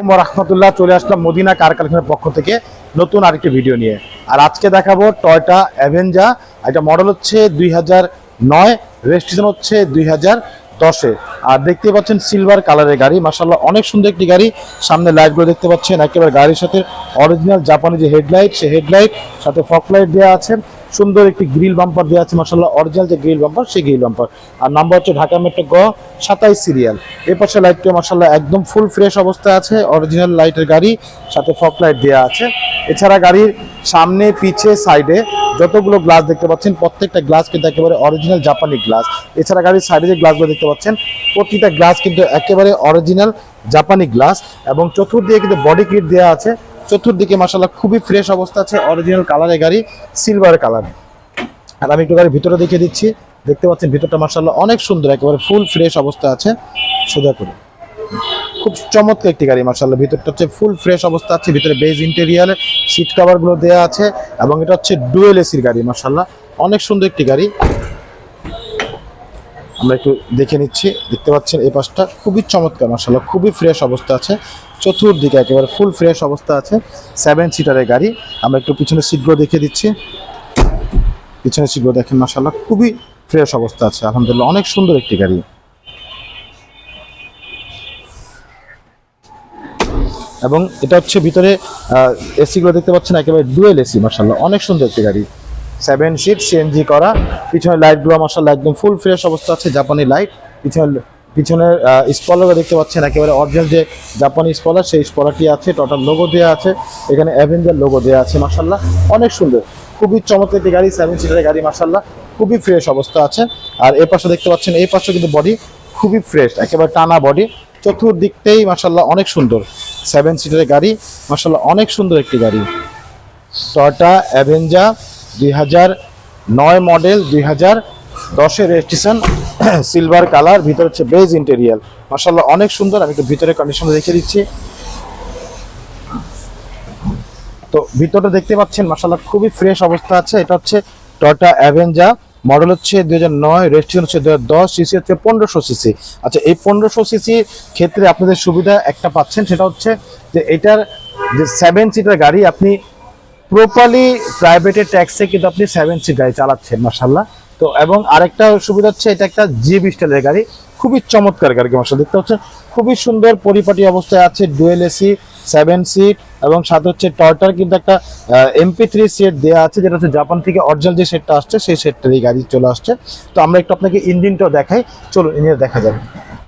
রাহমাতুল্লাহ, চলে আসলাম মদিনা কার কালেকশনের পক্ষ থেকে নতুন আরেকটি ভিডিও নিয়ে। আর আজকে দেখাবো টয়োটা অ্যাভেঞ্জা। এটা মডেল হচ্ছে 2009, রেজিস্ট্রেশন হচ্ছে 2010-এ। আর দেখতে পাচ্ছেন সিলভার কালারের গাড়ি, মাশাআল্লাহ অনেক সুন্দর একটি গাড়ি। সামনে লাইটগুলো দেখতে পাচ্ছেন, একেবারে গাড়ির সাথে অরিজিনাল জাপানি যে হেডলাইট, সেই হেডলাইট সাথে ফগ লাইট দেওয়া আছে। সুন্দর একটি গ্রিল বাম্পার দেওয়া আছে, মাশাআল্লাহ অরিজিনাল যে গ্রিল বাম্পার সেই গ্রিল বাম্পার। আর নাম্বার হচ্ছে ঢাকা মেট্রো গ 27 সিরিয়াল। এই পাশে লাইটটা মাশাআল্লাহ একদম ফুল ফ্রেশ অবস্থায় আছে, অরিজিনাল লাইটের গাড়ি, সাথে ফগ লাইট দেওয়া আছে। এছাড়া গাড়ির সামনে পিছে সাইডে যতগুলো গ্লাস দেখতে পাচ্ছেন, প্রত্যেকটা গ্লাস কিন্তু একেবারে অরিজিনাল জাপানি গ্লাস। এছাড়া গাড়ির সাইডে যে গ্লাসগুলো দেখতে পাচ্ছেন, প্রতিটা গ্লাস কিন্তু একেবারে অরিজিনাল জাপানি গ্লাস। এবং চতুর্দিকে কিন্তু বডি কিট দেওয়া আছে। চতুর্দিকে মাশাআল্লাহ খুবই ফ্রেশ অবস্থা আছে, অরিজিনাল কালারের গাড়ি, সিলভার কালার। আর আমি একটু গাড়ির ভিতরে দেখিয়ে দিচ্ছি। দেখতে পাচ্ছেন ভিতরটা মাশাআল্লাহ অনেক সুন্দর, একেবারে ফুল ফ্রেশ অবস্থা আছে। সোজা করে খুব চমৎকার একটি গাড়ি, মাশাআল্লাহ ভিতরটা হচ্ছে ফুল ফ্রেশ অবস্থা আছে। ভিতরে বেজ ইন্টেরিয়ার সিট কভারগুলো দেওয়া আছে এবং এটা হচ্ছে ডুয়েল এসির গাড়ি, মাশাআল্লাহ অনেক সুন্দর একটি গাড়ি। আমরা একটু দেখে নিচ্ছি। দেখতে পাচ্ছেন এই পাশটা খুবই চমৎকার, মাশাআল্লাহ খুবই ফ্রেশ অবস্থা আছে। চতুর্দিকে একেবারে ফুল ফ্রেশ অবস্থা আছে। 7 সিটারের গাড়ি। আমরা একটু পিছনের সিটগুলো দেখিয়ে দিচ্ছি। পিছনের সিটগুলো দেখেন, মাশাআল্লাহ খুবই ফ্রেশ অবস্থা আছে, আলহামদুলিল্লাহ অনেক সুন্দর একটি গাড়ি। এবং এটা হচ্ছে ভিতরে এসিগুলো দেখতে পাচ্ছেন, একেবারে ডুয়েল এসি, মাশাআল্লাহ অনেক সুন্দর একটি গাড়ি। 7 সিট সিএনজি করা। পিছনের লাইটগুলো মাশাআল্লাহ একদম ফুল ফ্রেশ অবস্থা আছে, জাপানি লাইট। পিছনের স্পয়লারও দেখতে পাচ্ছেন, একেবারে অরিজিনাল যে জাপানি স্পয়লার, সেই স্পয়লারটি আছে। টোটাল লোগো দেওয়া আছে, এখানে অ্যাভেঞ্জার লোগো দেওয়া আছে, মাশাআল্লাহ অনেক সুন্দর, খুবই চমৎকার একটি গাড়ি। 7 সিটারের গাড়ি, মাশাআল্লাহ খুবই ফ্রেশ অবস্থা আছে। আর এই পাশে দেখতে পাচ্ছেন, এই পাশে কিন্তু বডি খুবই ফ্রেশ, একেবারে টানা বডি। চতুর্দিকটাই মাশাআল্লাহ অনেক সুন্দর। 7 সিটারের গাড়ি, মাশাআল্লাহ অনেক সুন্দর একটি গাড়ি। টয়োটা অ্যাভেঞ্জা 2009 মডেল, 2010-এর রেজিস্ট্রেশন, সিলভার কালার, ভিতরে হচ্ছে বেজ ইন্টেরিয়াল, মাশাআল্লাহ অনেক সুন্দর। আমি একটু ভিতরে কন্ডিশন দেখে দিচ্ছি। তো ভিতরটা দেখতে পাচ্ছেন, মাশাআল্লাহ খুবই ফ্রেশ অবস্থা আছে। এটা হচ্ছে টয়োটা অ্যাভেঞ্জা, মডেল হচ্ছে 2009, রেজিস্ট্রেশন হচ্ছে 2010, সিসি হচ্ছে 1500 সিসি। আচ্ছা, এই 1500 সিসির ক্ষেত্রে আপনাদের সুবিধা একটা পাচ্ছেন, সেটা হচ্ছে যে এটার যে 7 সিটার গাড়ি, আপনি প্রপারলি প্রাইভেটের ট্যাক্সে কিন্তু আপনি 7 সিট গাড়ি চালাচ্ছেন, মাশাআল্লাহ। তো এবং আরেকটা সুবিধা হচ্ছে, এটা একটা জিবি স্টাইলের গাড়ি, খুবই চমৎকার গাড়ি, মাশাআল্লাহ দেখতে হচ্ছে খুবই সুন্দর পরিপাটি অবস্থায় আছে। ডুয়েল এসি, 7 সিট এবং সাথে হচ্ছে টয়োটার কিন্তু একটা MP3 সেট দেওয়া আছে, যেটা হচ্ছে জাপান থেকে অরিজিনাল যে সেটটা আসছে, সেই সেটটার এই গাড়ি চলে আসছে। তো আমরা একটু আপনাকে ইঞ্জিনটাও দেখাই, চলুন ইঞ্জিন দেখা যাবে।